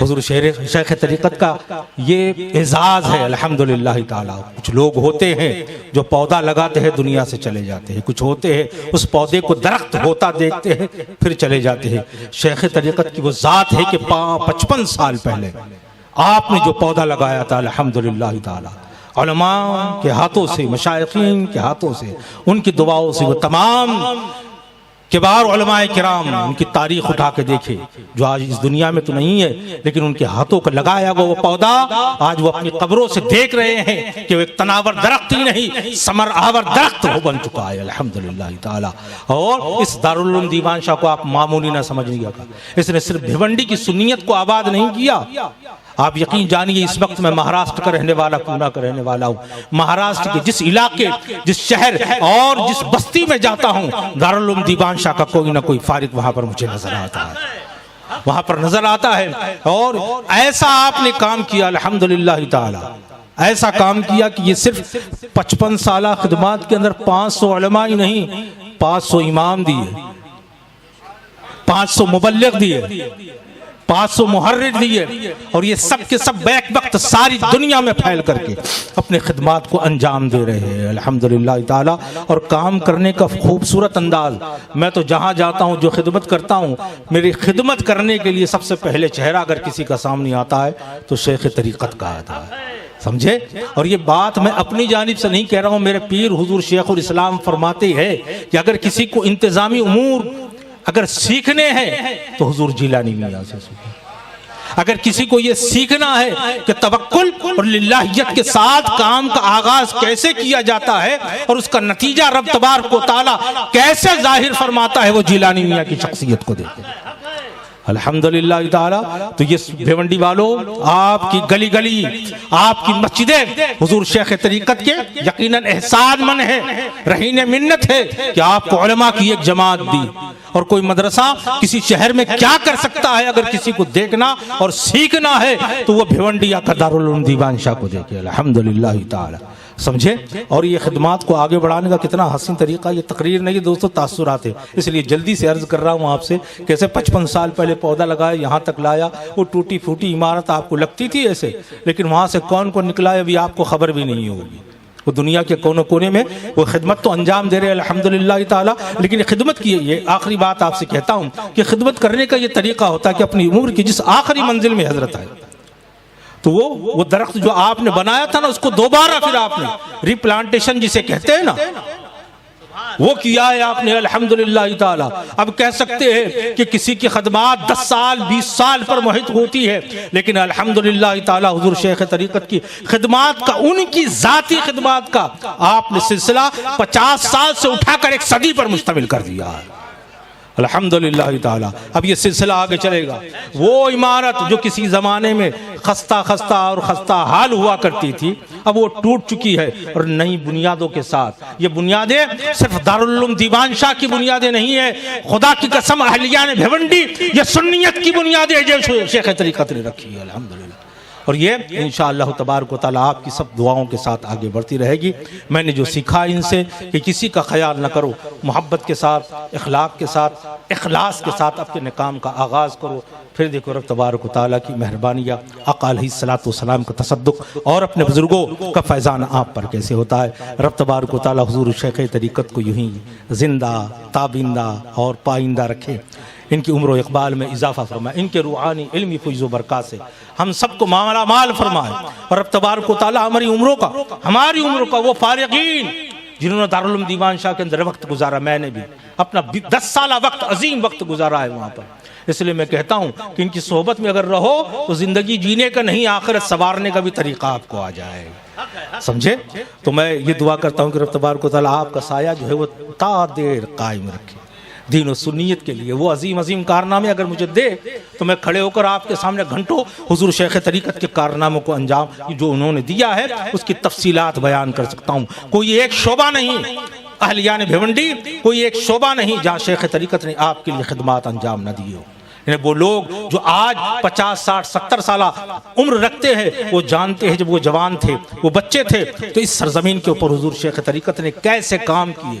حضور شیخ طریقت کا یہ اعزاز ہے الحمدللہ تعالی۔ کچھ لوگ ہوتے ہیں جو پودا لگاتے ہیں دنیا سے چلے جاتے ہیں، کچھ ہوتے ہیں اس پودے کو درخت ہوتا دیکھتے ہیں پھر چلے جاتے ہیں۔ شیخ طریقت کی وہ ذات ہے کہ 55 سال پہلے آپ نے جو پودا لگایا تھا الحمدللہ تعالی، علماء کے ہاتھوں سے، مشائخین کے ہاتھوں سے، ان کی دعاؤں سے، وہ تمام کبار علماء کرام، ان کی تاریخ اٹھا کے دیکھے جو آج اس دنیا میں تو نہیں ہے، لیکن ان کے ہاتھوں کا لگایا گیا وہ پودا آج وہ اپنی قبروں سے دیکھ رہے ہیں کہ وہ ایک تناور درخت ہی نہیں، ثمر آور درخت وہ بن چکا ہے الحمدللہ تعالی۔ اور اس دارالعلوم دیوان شاہ کو آپ معمولی نہ سمجھیے گا، اس نے صرف بھیونڈی کی سنیت کو آباد نہیں کیا۔ آپ یقین جانیے اس وقت میں مہاراشٹر کا رہنے والا، پونا کا رہنے والا ہوں، مہاراشٹر کے جس علاقے، جس شہر اور جس بستی میں جاتا ہوں دارالعلوم دیوان شاہ کا کوئی نہ کوئی فارغ وہاں پر مجھے نظر آتا ہے، وہاں پر نظر آتا ہے۔ اور ایسا آپ نے کام کیا الحمدللہ تعالی، ایسا کام کیا کہ یہ صرف 55 سالہ خدمات کے اندر 500 علماء ہی نہیں، 500 امام دیے، 500 مبلغ دیے، 500 محرر دیے، اور یہ سب کے سب بیک وقت ساری دنیا میں پھیل کر کے اپنے خدمات کو انجام دے رہے ہیں الحمدللہ تعالی۔ اور کام کرنے کا خوبصورت انداز، میں تو جہاں جاتا ہوں جو خدمت کرتا ہوں، میری خدمت کرنے کے لیے سب سے پہلے چہرہ اگر کسی کا سامنے آتا ہے تو شیخ طریقت کا آتا ہے، سمجھے؟ اور یہ بات میں اپنی جانب سے نہیں کہہ رہا ہوں، میرے پیر حضور شیخ الاسلام فرماتے ہیں کہ اگر کسی کو انتظامی امور اگر سیکھنے ہیں تو حضور جیلانی میاں سے سیکھیں۔ اگر کسی کو یہ سیکھنا ہے کہ توکل اور للہیت کے ساتھ کام کا آغاز کیسے کیا جاتا ہے اور اس کا نتیجہ رب تبارک و تعالی کیسے ظاہر فرماتا ہے، وہ جیلانی میاں کی شخصیت کو دیکھیں الحمدللہ تعالی۔ تو یہ بھیونڈی والوں، آپ کی گلی گلی، آپ کی مسجدیں حضور شیخ طریقت کے یقیناً احسان من ہے، رہین منت ہے کہ آپ کو علماء کی ایک جماعت دی۔ اور کوئی مدرسہ کسی شہر میں کیا کر سکتا ہے اگر کسی کو دیکھنا اور سیکھنا ہے تو وہ بھیونڈیا کا دارالعلوم دیوان شاہ کو دیکھے الحمدللہ تعالی، سمجھے؟ اور یہ خدمات کو آگے بڑھانے کا کتنا حسین طریقہ، یہ تقریر نہیں دوستو، تاثرات ہے، اس لیے جلدی سے عرض کر رہا ہوں آپ سے، کیسے 55 سال پہلے پودا لگایا، یہاں تک لایا، وہ ٹوٹی پھوٹی عمارت آپ کو لگتی تھی ایسے، لیکن وہاں سے کون کون نکلا ہے ابھی آپ کو خبر بھی نہیں ہوگی۔ وہ دنیا کے کونے کونے میں وہ خدمت تو انجام دے رہے الحمدللہ تعالی، لیکن خدمت کی یہ آخری بات آپ سے کہتا ہوں کہ خدمت کرنے کا یہ طریقہ ہوتا ہے کہ اپنی عمر کی جس آخری منزل میں حضرت آئے تو وہ درخت جو آپ نے بنایا تھا نا، اس کو دوبارہ پھر آپ نے ری پلانٹیشن جسے کہتے ہیں نا، وہ کیا ہے آپ نے الحمدللہ تعالی۔ اب کہہ سکتے ہیں کہ کسی کی خدمات 10 سال 20 سال پر محیط ہوتی ہے، لیکن الحمدللہ تعالی حضور شیخ طریقت کی خدمات کا، ان کی ذاتی خدمات کا آپ نے سلسلہ 50 سال سے اٹھا کر 1 صدی پر مشتمل کر دیا ہے الحمدللہ تعالی۔ اب یہ سلسلہ آگے چلے گا۔ وہ عمارت جو کسی زمانے میں خستہ اور خستہ حال ہوا کرتی تھی، اب وہ ٹوٹ چکی ہے اور نئی بنیادوں کے ساتھ۔ یہ بنیادیں صرف دارالعلوم دیوان شاہ کی بنیادیں نہیں ہیں، خدا کی قسم اہلیان بھیونڈی یہ سنیت کی بنیادیں جو شیخ طریقت نے رکھی ہے الحمدللہ۔ اور یہ انشاءاللہ تبارک و تعالی آپ کی سب دعاؤں کے ساتھ آگے بڑھتی رہے گی۔ میں نے جو سیکھا ان سے کہ کسی کا خیال نہ کرو، محبت کے ساتھ، اخلاق کے ساتھ، اخلاص کے ساتھ اپنے کام کا آغاز کرو، پھر دیکھو رب تبارک و تعالی کی مہربانیاں، آقا علیہ السلام کا تصدق اور اپنے بزرگوں کا فیضان آپ پر کیسے ہوتا ہے۔ رب تبارک و تعالی حضور شیخ طریقت کو یوں ہی زندہ، تابندہ اور پائندہ رکھے، ان کی عمر و اقبال میں اضافہ فرمائے، ان کے روحانی علمی فیض و برکات سے ہم سب کو مالا مال فرمائے، اور رب تبارک و تعالی ہماری عمروں کا وہ فارغین جنہوں نے دارالعلوم دیوان شاہ کے اندر وقت گزارا، میں نے بھی اپنا 10 سالہ وقت، عظیم وقت گزارا ہے وہاں پر، اس لیے میں کہتا ہوں کہ ان کی صحبت میں اگر رہو تو زندگی جینے کا نہیں، آخرت سنوارنے کا بھی طریقہ آپ کو آ جائے، سمجھے؟ تو میں یہ دعا کرتا ہوں کہ رب تبارک و تعالی آپ کا سایہ جو ہے وہ تا دیر قائم رکھے دین و سنیت کے لیے۔ وہ عظیم کارنامے اگر مجھے دے تو میں کھڑے ہو کر آپ کے سامنے گھنٹوں حضور شیخ طریقت کے کارناموں کو انجام جو انہوں نے دیا ہے اس کی تفصیلات بیان کر سکتا ہوں۔ کوئی ایک شعبہ نہیں اہلیان بھیونڈی، کوئی ایک شعبہ نہیں جہاں شیخ طریقت نے آپ کے لیے خدمات انجام نہ دی ہو۔ وہ لوگ جو آج 50 60 70 سالہ عمر رکھتے ہیں وہ جانتے ہیں جب وہ جوان تھے، وہ بچے تھے، تو اس سرزمین کے اوپر حضور شیخ طریقت نے کیسے کام کیے،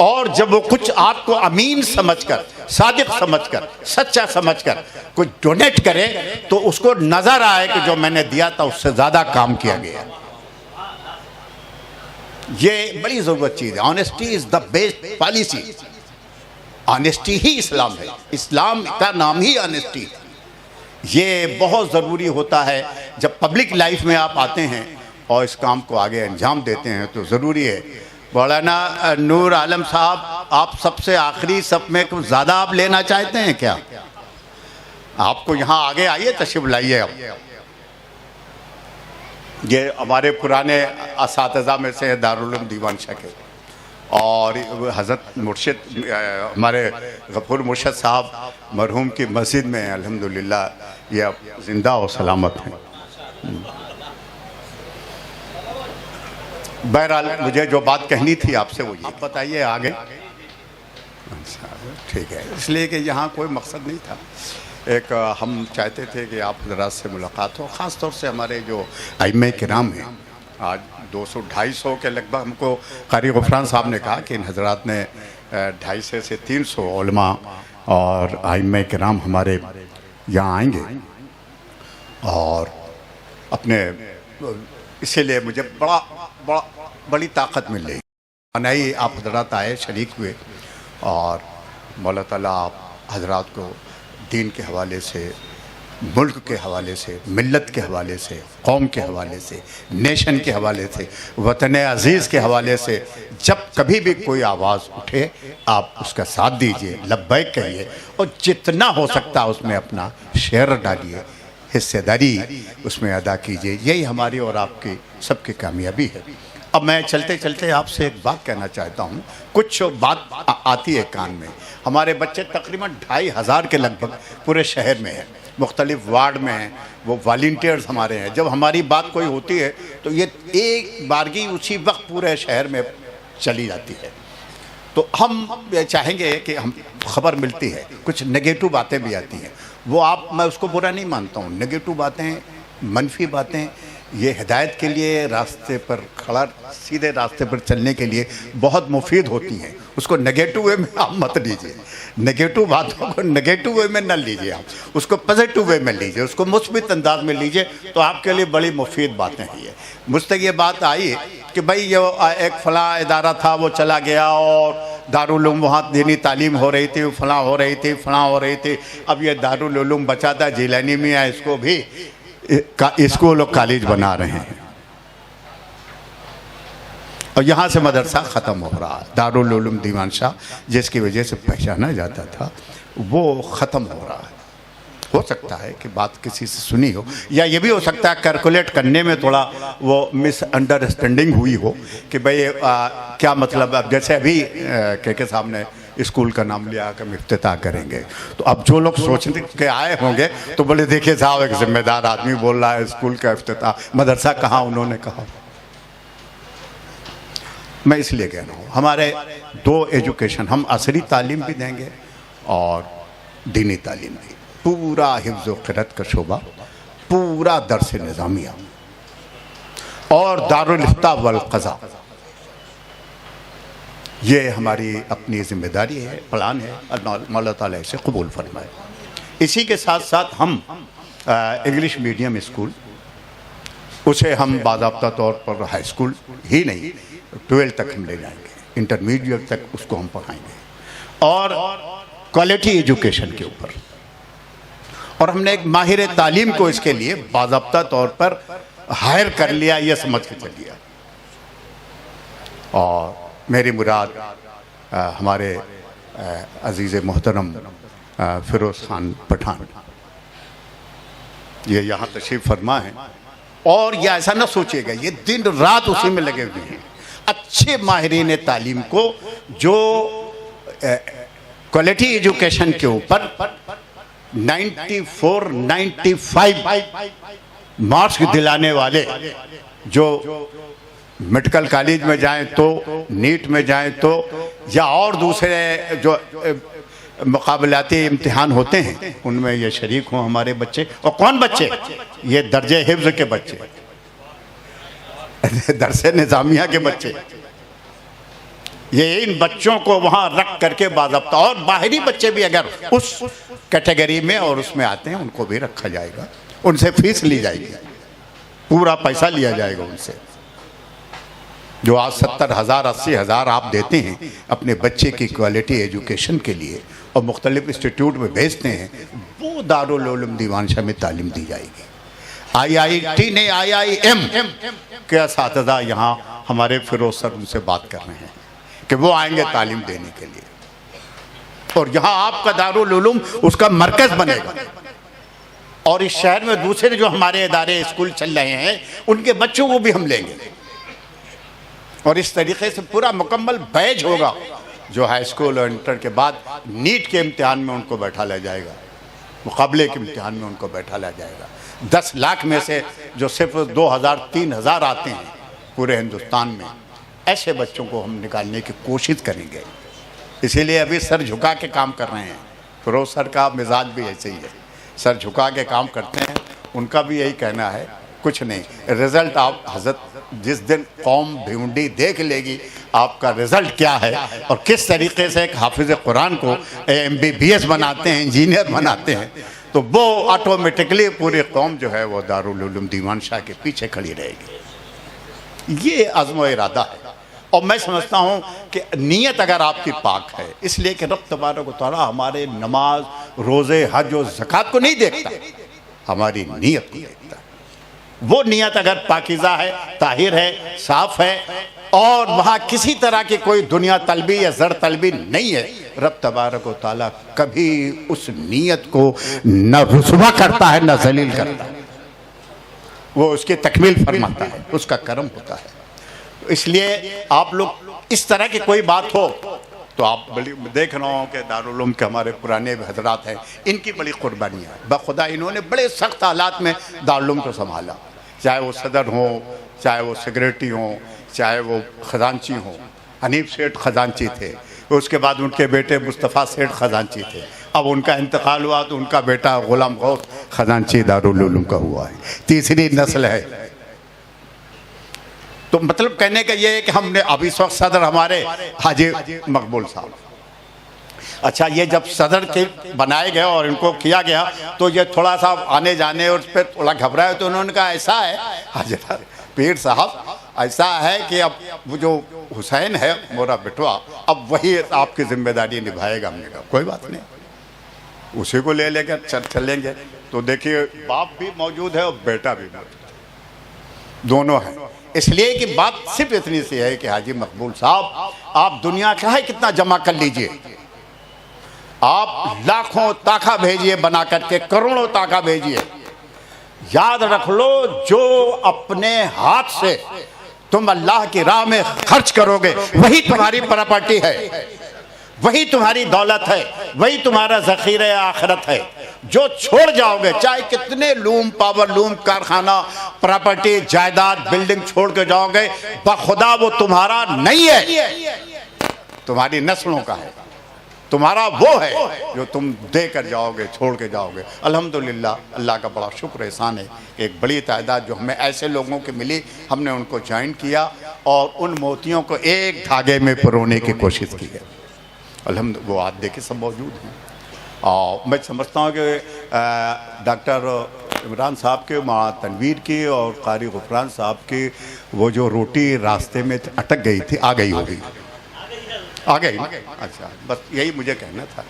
اور جب وہ کچھ آپ کو امین سمجھ کر، صادق سمجھ کر، سچا سمجھ کر کچھ ڈونیٹ کرے تو اس کو نظر آئے کہ جو میں نے دیا تھا اس سے زیادہ کام کیا گیا. یہ بڑی ضرورت چیز ہے. Honesty is the best policy. Honesty ہی اسلام ہے. اسلام کا نام ہی آنیسٹی ہے. یہ بہت ضروری ہوتا ہے جب پبلک لائف میں آپ آتے ہیں اور اس کام کو آگے انجام دیتے ہیں تو ضروری ہے. مولانا نور عالم صاحب، آپ سب سے آخری صف میں کچھ زیادہ آپ لینا چاہتے ہیں کیا؟ آپ کو یہاں آگے آئیے، تشریف لائیے. اب یہ ہمارے پرانے اساتذہ میں سے دارالعلوم دیوان شاہ کے، اور حضرت مرشد ہمارے غفور مرشد صاحب مرحوم کی مسجد میں الحمدللہ یہ اب زندہ و سلامت ہیں. بہرحال مجھے جو بات کہنی تھی آپ سے وہ یہ. آپ بتائیے آگے. ٹھیک ہے، اس لیے کہ یہاں کوئی مقصد نہیں تھا. ایک ہم چاہتے تھے کہ آپ حضرات سے ملاقات ہو، خاص طور سے ہمارے جو ائمہ کرام ہیں. آج 200-250 کے لگ بھگ ہم کو قاری غفران صاحب نے کہا کہ ان حضرات نے 250 سے 300 علماء اور ائمہ کرام ہمارے یہاں آئیں گے، اور اپنے اسی لیے مجھے بڑی طاقت مل رہی. نہیں، آپ حضرات آئے، شریک ہوئے، اور مولا تعالیٰ آپ حضرات کو دین کے حوالے سے، ملک کے حوالے سے، ملت کے حوالے سے، قوم کے حوالے سے، نیشن کے حوالے سے، وطن عزیز کے حوالے سے جب کبھی بھی کوئی آواز اٹھے آپ اس کا ساتھ دیجئے، لبیک کہیے، اور جتنا ہو سکتا اس میں اپنا شیئر ڈالیے، حصہ داری اس میں ادا کیجئے. یہی ہماری اور آپ کی سب کی کامیابی ہے. اب میں چلتے چلتے آپ سے ایک بات کہنا چاہتا ہوں. کچھ بات آتی ہے کان میں. ہمارے بچے تقریباً 2500 کے لگ بھگ پورے شہر میں ہیں، مختلف وارڈ میں ہیں. وہ والنٹیئرز ہمارے ہیں. جب ہماری بات کوئی ہوتی ہے تو یہ ایک بارگی اسی وقت پورے شہر میں چلی جاتی ہے. تو ہم چاہیں گے کہ ہم خبر ملتی ہے، کچھ نگیٹو باتیں بھی آتی ہیں. وہ میں اس کو برا نہیں مانتا ہوں. نگیٹو باتیں، منفی باتیں یہ ہدایت کے لیے، راستے پر کھڑا، سیدھے راستے پر چلنے کے لیے بہت مفید ہوتی ہیں. اس کو نگیٹو وے میں آپ مت لیجئے. نگیٹو باتوں کو نگیٹو وے میں نہ لیجئے. آپ اس کو پازیٹو وے میں لیجئے، اس کو مثبت انداز میں لیجئے، تو آپ کے لیے بڑی مفید باتیں ہیں. یہ مجھ تک یہ بات آئی کہ بھائی یہ ایک فلاں ادارہ تھا وہ چلا گیا، اور دارالعلوم وہاں دینی تعلیم ہو رہی تھی، فلاں ہو رہی تھی، فلاں ہو رہی تھی. اب یہ دارالعلوم بچا تھا جیلانی میں، اس کو بھی اسکول اور کالج بنا رہے ہیں، اور یہاں سے مدرسہ ختم ہو رہا ہے. دارالعلوم دیوان شاہ جس کی وجہ سے پہچانا جاتا تھا وہ ختم ہو رہا ہے. ہو سکتا ہے کہ بات کسی سے سنی ہو، یا یہ بھی ہو سکتا ہے کیلکولیٹ کرنے میں تھوڑا وہ مس انڈرسٹینڈنگ ہوئی ہو کہ بھئی کیا مطلب. اب جیسے ابھی کے صاحب نے اسکول کا نام لیا کہ ہم افتتاح کریں گے، تو اب جو لوگ سوچنے کے آئے ہوں گے تو بولے دیکھیں صاحب ایک ذمہ دار آدمی بول رہا ہے اسکول کا افتتاح، مدرسہ کہاں انہوں نے کہا. میں اس لیے کہہ رہا ہوں ہمارے 2 ایجوکیشن، ہم عصری تعلیم بھی دیں گے اور دینی تعلیم بھی. پورا حفظ و قرأت کا شعبہ، پورا درس نظامیہ اور دارالفتاء والقضاء. یہ ہماری اپنی ذمہ داری ہے، پلان ہے. مولا تعالیٰ اسے قبول فرمائے. اسی کے ساتھ ساتھ ہم انگلش میڈیم اسکول، اسے ہم باضابطہ طور پر ہائی اسکول ہی نہیں 12 تک ہم لے جائیں گے، انٹرمیڈیٹ تک اس کو ہم پڑھائیں گے، اور کوالٹی ایجوکیشن کے اوپر. اور ہم نے ایک ماہر تعلیم کو اس کے لیے باضابطہ طور پر ہائر کر لیا، یہ سمجھ کے چلیا. اور میری مراد ہمارے عزیز محترم فیروز خان پٹھان، یہ یہاں تشریف فرما ہے. اور یہ ایسا نہ سوچے گا، یہ دن رات اسی میں لگے ہوئے ہیں. اچھے ماہرین تعلیم کو جو کوالٹی ایجوکیشن کے اوپر 94-95 مارکس دلانے والے، جو میڈیکل کالج میں جائیں تو، نیٹ میں جائیں تو، یا اور دوسرے جو مقابلاتی امتحان ہوتے ہیں ان میں یہ شریک ہوں ہمارے بچے. اور کون بچے؟ یہ درجہ حفظ کے بچے، درس نظامیہ کے بچے. یہ ان بچوں کو وہاں رکھ کر کے باضابطہ، اور باہری بچے بھی اگر اس کیٹیگری میں اور اس میں آتے ہیں ان کو بھی رکھا جائے گا، ان سے فیس لی جائے گی، پورا پیسہ لیا جائے گا ان سے۔ جو آج 70,000 80,000 آپ دیتے ہیں اپنے بچے کی کوالٹی ایجوکیشن کے لیے اور مختلف انسٹیٹیوٹ میں بھیجتے ہیں، وہ دارالعلوم دیوان شاہ میں تعلیم دی جائے گی۔ IIT نے IIM کے اساتذہ یہاں ہمارے فیروز سر ان سے بات کر رہے ہیں کہ وہ آئیں گے تعلیم دینے کے لیے، اور یہاں آپ کا دارالعلوم اس کا مرکز بنے گا، اور اس شہر میں دوسرے جو ہمارے ادارے اسکول چل رہے ہیں ان کے بچوں کو بھی ہم لیں گے، اور اس طریقے سے پورا مکمل بیچ ہوگا جو ہائی اسکول اور انٹر کے بعد نیٹ کے امتحان میں ان کو بیٹھا لیا جائے گا، مقابلے کے امتحان میں ان کو بیٹھا لیا جائے گا۔ 10 لاکھ میں سے جو صرف 2,000 3,000 آتے ہیں پورے ہندوستان میں، ایسے بچوں کو ہم نکالنے کی کوشش کریں گے۔ اسی لیے ابھی سر جھکا کے کام کر رہے ہیں، فیروز سر کا مزاج بھی ایسے ہی ہے، سر جھکا کے کام کرتے ہیں، ان کا بھی یہی کہنا ہے کچھ نہیں، رزلٹ آپ حضرت جس دن قوم بھیونڈی دیکھ لے گی آپ کا رزلٹ کیا ہے اور کس طریقے سے ایک حافظ قرآن کو MBBS بناتے ہیں، انجینئر بناتے ہیں، تو وہ آٹومیٹکلی پوری قوم جو ہے وہ دارالعلوم دیوان شاہ کے پیچھے کھڑی رہے گی۔ یہ عزم و ارادہ ہے، اور میں سمجھتا ہوں کہ نیت اگر آپ کی پاک ہے، اس لیے کہ رب تبارک و تعالیٰ ہمارے نماز، روزے، حج و زکوٰۃ کو نہیں دیکھتا، ہماری نیت کو دیکھتا ہے۔ وہ نیت اگر پاکیزہ ہے، طاہر ہے، صاف ہے، اور وہاں کسی طرح کی کوئی دنیا طلبی یا زر طلبی نہیں ہے، رب تبارک و تعالیٰ کبھی اس نیت کو نہ رسوا کرتا ہے نہ ذلیل کرتا ہے، وہ اس کی تکمیل فرماتا ہے، اس کا کرم ہوتا ہے۔ اس لیے آپ لوگ اس طرح کی کوئی بات ہو تو آپ بڑی دیکھ رہا ہوں کہ دارالعلوم کے ہمارے پرانے حضرات ہیں، ان کی بڑی قربانیاں ہیں، بخدا انہوں نے بڑے سخت حالات میں دارالعلوم کو سنبھالا، چاہے وہ صدر ہوں، چاہے وہ سیکریٹری ہوں، چاہے وہ خزانچی ہوں۔ حنیف سیٹھ خزانچی تھے، اس کے بعد ان کے بیٹے مصطفیٰ سیٹھ خزانچی تھے، اب ان کا انتقال ہوا تو ان کا بیٹا غلام غوث خزانچی دارالعلوم کا ہوا ہے، تیسری نسل ہے۔ تو مطلب کہنے کا یہ ہے کہ ہم نے اب اس وقت صدر ہمارے حاجی مقبول صاحب، اچھا یہ جب صدر کے بنائے گئے اور ان کو کیا گیا تو یہ تھوڑا سا آنے جانے اور اس پہ تھوڑا گھبرائے، تو انہوں نے کہا ایسا ہے حاجی پیر صاحب، ایسا ہے کہ اب وہ جو حسین ہے میرا بٹوا، اب وہی آپ کی ذمہ داری نبھائے گا۔ ہم نے کہا کوئی بات نہیں، اسی کو لے کر چلیں گے۔ تو دیکھیے باپ بھی موجود ہے اور بیٹا بھی موجود ہے، دونوں ہیں۔ اس لیے کہ بات صرف اتنی سی ہے کہ حاجی مقبول صاحب آپ دنیا کا ہے کتنا جمع کر لیجئے، آپ لاکھوں تاکہ بھیجئے بنا کر کے، کروڑوں تاکہ بھیجئے، یاد رکھ لو جو اپنے ہاتھ سے تم اللہ کی راہ میں خرچ کرو گے وہی تمہاری پراپرٹی ہے، وہی تمہاری دولت ہے، وہی تمہارا ذخیرہ آخرت ہے۔ جو چھوڑ جاؤ گے، چاہے کتنے لوم، پاور لوم، کارخانہ، پراپرٹی، جائیداد، بلڈنگ چھوڑ کے جاؤ گے، بخدا وہ تمہارا نہیں ہے، تمہاری نسلوں کا ہے، تمہارا وہ ہے جو تم دے کر جاؤ گے، چھوڑ کے جاؤ گے۔ الحمدللہ اللہ کا بڑا شکر احسان ہے کہ ایک بڑی تعداد جو ہمیں ایسے لوگوں کی ملی، ہم نے ان کو جوائن کیا اور ان موتیوں کو ایک دھاگے میں پرونے کی کوشش کی ہے۔ الحمدللہ وہ آج دیکھیں سب موجود ہیں، اور میں سمجھتا ہوں کہ ڈاکٹر عمران صاحب کے ماں تنویر کی اور قاری غفران صاحب کی وہ جو روٹی راستے میں اٹک گئی تھی، آ گئی ہوگی، آ گئی۔ اچھا بس یہی مجھے کہنا تھا۔